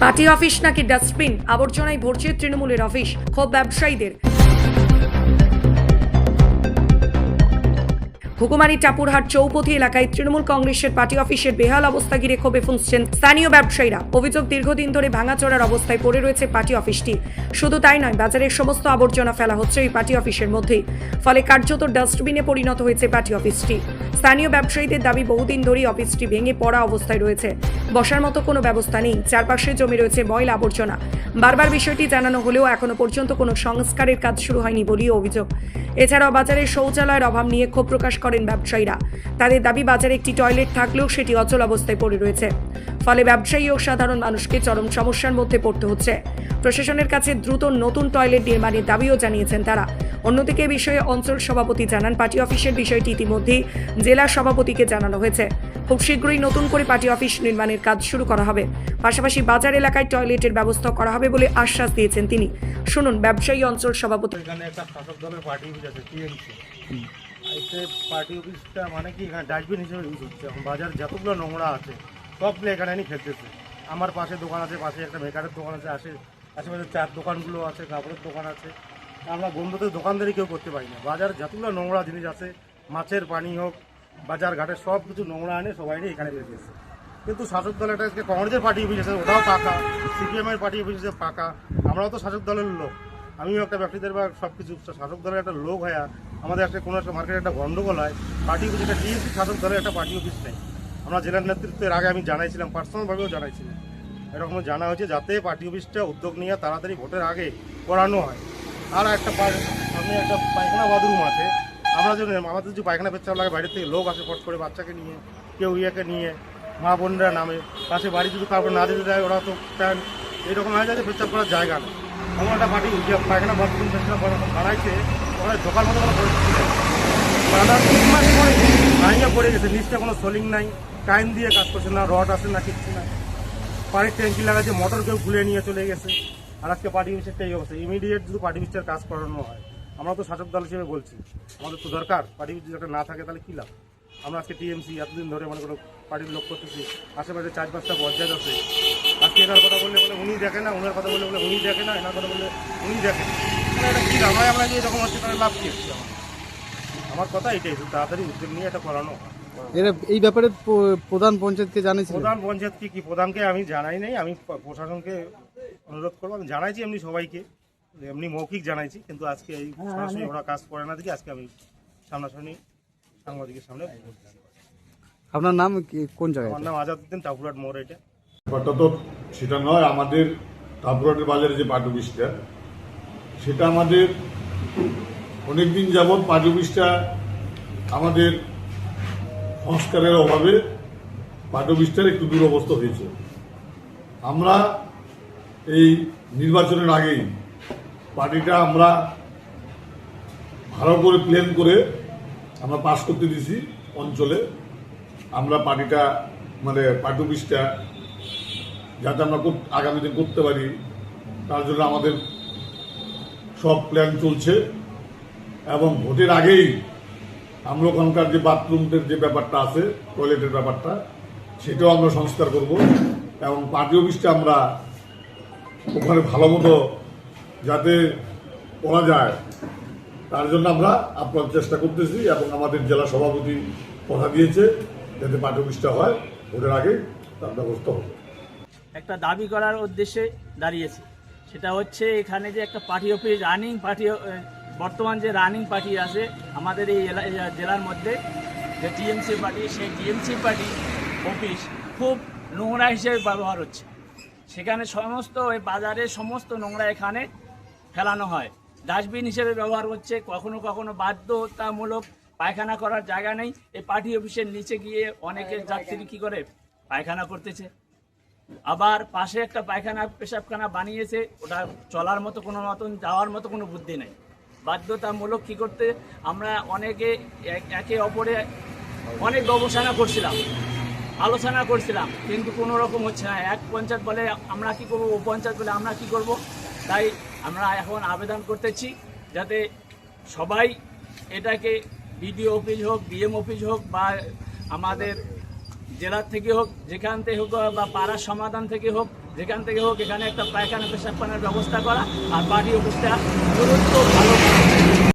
Party office নাকি dustbin, আবর্জনায় ভরছে তৃণমূলের অফিস, ক্ষোভ ব্যবসায়ীদের। হুকুমারি টাপুরহাট চৌপথি এলাকায় তৃণমূল কংগ্রেসের পার্টি অফিসের বেহাল অবস্থা ঘিরে ক্ষোভে ফুঁসছেন স্থানীয় ব্যবসায়ীরা। অভিযোগ, দীর্ঘদিন ধরে ভাঙাচোরার অবস্থায় পড়ে রয়েছে পার্টি অফিসটি। শুধু তাই নয়, বাজারের সমস্ত আবর্জনা ফেলা হচ্ছে এই পার্টি অফিসের মধ্যেই, ফলে কার্যত ডাস্টবিনে পরিণত হয়েছে পার্টি অফিসটি। স্থানীয় ব্যবসায়ীদের দাবি, বহুদিন ধরেই অফিসটি ভেঙে পড়া অবস্থায় রয়েছে, বসার মতো কোনো ব্যবস্থা নেই, চারপাশে জমে রয়েছে ময়লা আবর্জনা। বারবার বিষয়টি জানানো হলেও এখনো পর্যন্ত কোনো সংস্কারের কাজ শুরু হয়নি বলেই অভিযোগ। এছাড়াও বাজারের শৌচালয়ের অভাব নিয়ে ক্ষোভ প্রকাশ করেন ব্যবসায়ীরা। তাদের দাবি, বাজারে একটি টয়লেট থাকলেও সেটি অচল অবস্থায় পড়ে রয়েছে, ফলে ব্যবসায়ী ও সাধারণ মানুষকে চরম সমস্যার মধ্যে পড়তে হচ্ছে। প্রশাসনের কাছে দ্রুত নতুন টয়লেট নির্মাণের দাবিও জানিয়েছেন তারা। অন্যদিকে এ বিষয়ে অঞ্চল সভাপতি জানান, পার্টি অফিসের বিষয়টি ইতিমধ্যেই জেলা সভাপতিকে জানানো হয়েছে। খুব শীঘ্রই নতুন করে পার্টি অফিস নির্মাণের কাজ শুরু করা হবে, পাশাপাশি বাজার এলাকায় টয়লেটের ব্যবস্থা করা হবে বলে আশ্বাস দিয়েছেন তিনি। শুনুন ব্যবসায়ী অঞ্চল সভাপতি। এখানে একটা শাসক দলের পার্টি অফিস আছে, টিএমসি। এই পার্টি অফিসটা মানে কি এখানে ডাস্টবিন হিসেবে ইউজ হচ্ছে। এখন বাজার যতগুলো নোংরা আছে সবগুলো এখানে এনে ফেলতেছে। আমার পাশে দোকান আছে, পাশে একটা মেকারের দোকান আছে, আশেপাশে চার দোকানগুলো আছে, কাপড়ের দোকান আছে। আমরা বন্ধুতে দোকানদারি কেউ করতে পারি না। বাজার যতগুলো নোংরা জিনিস আছে, মাছের পানি হোক, বাজার ঘাটে সব কিছু নোংরা এনে সবাই এখানে ফেলতেছে। কিন্তু শাসক দল একটা আজকে কংগ্রেসের পার্টি অফিস আছে, ওটাও পাকা। সিপিএমের পার্টি অফিস আছে পাকা। আমরাও তো শাসক দলের লোক, আমিও একটা ব্যক্তিদের বা সব কিছু শাসক দলের একটা লোক হয়ে আমাদের একটা কোনো একটা মার্কেটে একটা গন্ডগোল হয়, পার্টি অফিস একটা টিএমসি শাসক দলের একটা পার্টি অফিস নেই। আমরা জেলার নেতৃত্বের আগে আমি জানাইছিলাম, পার্সোনালভাবেও জানাইছিলাম। এরকম জানা হয়েছে যাতে পার্টি অফিসটা উদ্যোগ নিয়ে তাড়াতাড়ি ভোটের আগে করানো হয়। আর একটা সামনে একটা পায়খানা বাথরুম আছে। আমরা যদি আমাদের যে পায়খানা পেচ্ছাপ লাগে, বাইরের থেকে লোক আসে ফট করে বাচ্চাকে নিয়ে, কেউ ইয়েকে নিয়ে, মা বোনরা নামে, পাশে বাড়ি যদি কাউকে না দিতে দেয় ওরা তো প্যান্ট এইরকম হয়ে যায় যে পেচ্ছাপ করার জায়গা নেই। এমন একটা পার্টি পায়খানা বাথরুম পেচ্ছাপ বাড়াইছে, ওরা ঢোকার মতো কোনো পরিস্থিতি নেই। তারা 3 মাস পরে ভাঙিয়ে পড়ে গেছে, নিচটা কোনো সোলিং নাই, টাইম দিয়ে কাজ করছে না, রড আসে না, কিচ্ছু নাই। পানির ট্যাঙ্কি লাগাচ্ছে, মোটর কেউ খুলে নিয়ে চলে গেছে। আর আজকে পার্টি অফিসের এই অবস্থা। ইমিডিয়েট যদি পার্টি অফিসের কাজ করানো হয়, আমরা তো শাসক দল হিসেবে বলছি, আমাদের তো দরকার। পার্টি অফিস যদি না থাকে তাহলে কী লাভ? আমরা আজকে টিএমসি এতদিন ধরে মনে করো পার্টির লোক করতেছি, আশেপাশে 4-5টা পঞ্চায়েত আছে। আজকে এনার কথা বললে বলে উনি দেখে না, ওনার কথা বললে বলে উনি দেখে না, এনার কথা বললে উনি দেখে না। এটা কী লাভ? আমরা যে এরকম হচ্ছে তাহলে লাভ কী হচ্ছে? আমার কথা এটাই, তাড়াতাড়ি উদ্যোগ নিয়ে এটা করানো হয়। এরা এই ব্যাপারে প্রধান পঞ্চায়েতকে জানিয়েছে। প্রধান পঞ্চায়েতকে কি, প্রধানকে আমি জানাই নাই, আমি প্রশাসনকে অনুরোধ করবো। আমি জানাইছি এমনি সবাইকে, এমনি মৌখিক জানাইছি, কিন্তু আজকে এই সরাসরি ওরা কাজ করে না দেখি আজকে আমি সামনাসামনি সাংবাদিকের সামনে। আপনার নাম কোন জায়গায়? আমার নাম আজাদউদ্দিন, টাপুরহাট মোড়। এটা ব্যাপারটা তো সেটা নয়। আমাদের টাপুরহাটের বাজারে যে পার্টি অফিসটা, সেটা আমাদের অনেকদিন যাবৎ পার্টি অফিসটা আমাদের সংস্কারের অভাবে পার্টি অফিসটার একটু দুরবস্থা হয়েছে। আমরা এই নির্বাচনের আগেই পার্টিটা আমরা ভালো করে প্ল্যান করে আমরা পাস করতে দিয়েছি অঞ্চলে। আমরা পার্টিটা মানে পার্টি অফিসটা যাতে আমরা আগামী দিন করতে পারি, তার জন্য আমাদের সব প্ল্যান চলছে। এবং ভোটের আগেই আমরা ওখানকার যে বাথরুমের যে ব্যাপারটা আছে, টয়লেটের ব্যাপারটা, সেটাও আমরা সংস্কার করব। এবং পার্টি অফিসটা আমরা ওখানে ভালো মতো যাতে করা যায়, তার জন্য আমরা আপনার চেষ্টা করতেছি। এবং আমাদের জেলা সভাপতি কথা দিয়েছে যাতে পার্টি অফিসটা হয় ভোটের আগে, তার ব্যবস্থা হবে। একটা দাবি করার উদ্দেশ্যে দাঁড়িয়েছে, সেটা হচ্ছে এখানে যে একটা পার্টি অফিস, রানিং পার্টি, বর্তমান যে রানিং পার্টি আছে আমাদের এই জেলার মধ্যে, যে টিএমসি পার্টি, সেই টিএমসি পার্টি অফিস খুব নোংরা হিসেবে ব্যবহার হচ্ছে। সেখানে সমস্ত ওই বাজারের সমস্ত নোংরা এখানে ফেলানো হয়, ডাস্টবিন হিসেবে ব্যবহার হচ্ছে। কখনো কখনো বাধ্যতামূলক পায়খানা করার জায়গা নেই, এই পার্টি অফিসের নিচে গিয়ে অনেকের যাত্রী কী করে পায়খানা করতেছে। আবার পাশে একটা পায়খানা পেশাবখানা বানিয়েছে, ওটা চলার মতো কোনো মতন, যাওয়ার মতো কোনো বুদ্ধি নেই। বাধ্যতামূলক কী করতে, আমরা অনেকে একে অপরে অনেক গবেষণা করছিলাম, আলোচনা করছিলাম, কিন্তু কোনো রকম হচ্ছে না। এক পঞ্চায়েত বলে আমরা কি করব, ও পঞ্চায়েত বলে আমরা কি করব। তাই আমরা এখন আবেদন করতেছি যাতে সবাই এটাকে বিডিও অফিস হোক, বিএম অফিস হোক, বা আমাদের জেলার থেকে হোক, যেখান থেকে হোক, বা পাড়ার সমাধান থেকে হোক, যেখান থেকে হোক এখানে একটা পায়খানা পেশাবখানার ব্যবস্থা করা আর পার্টি অফিসটা গুরুত্ব ভালো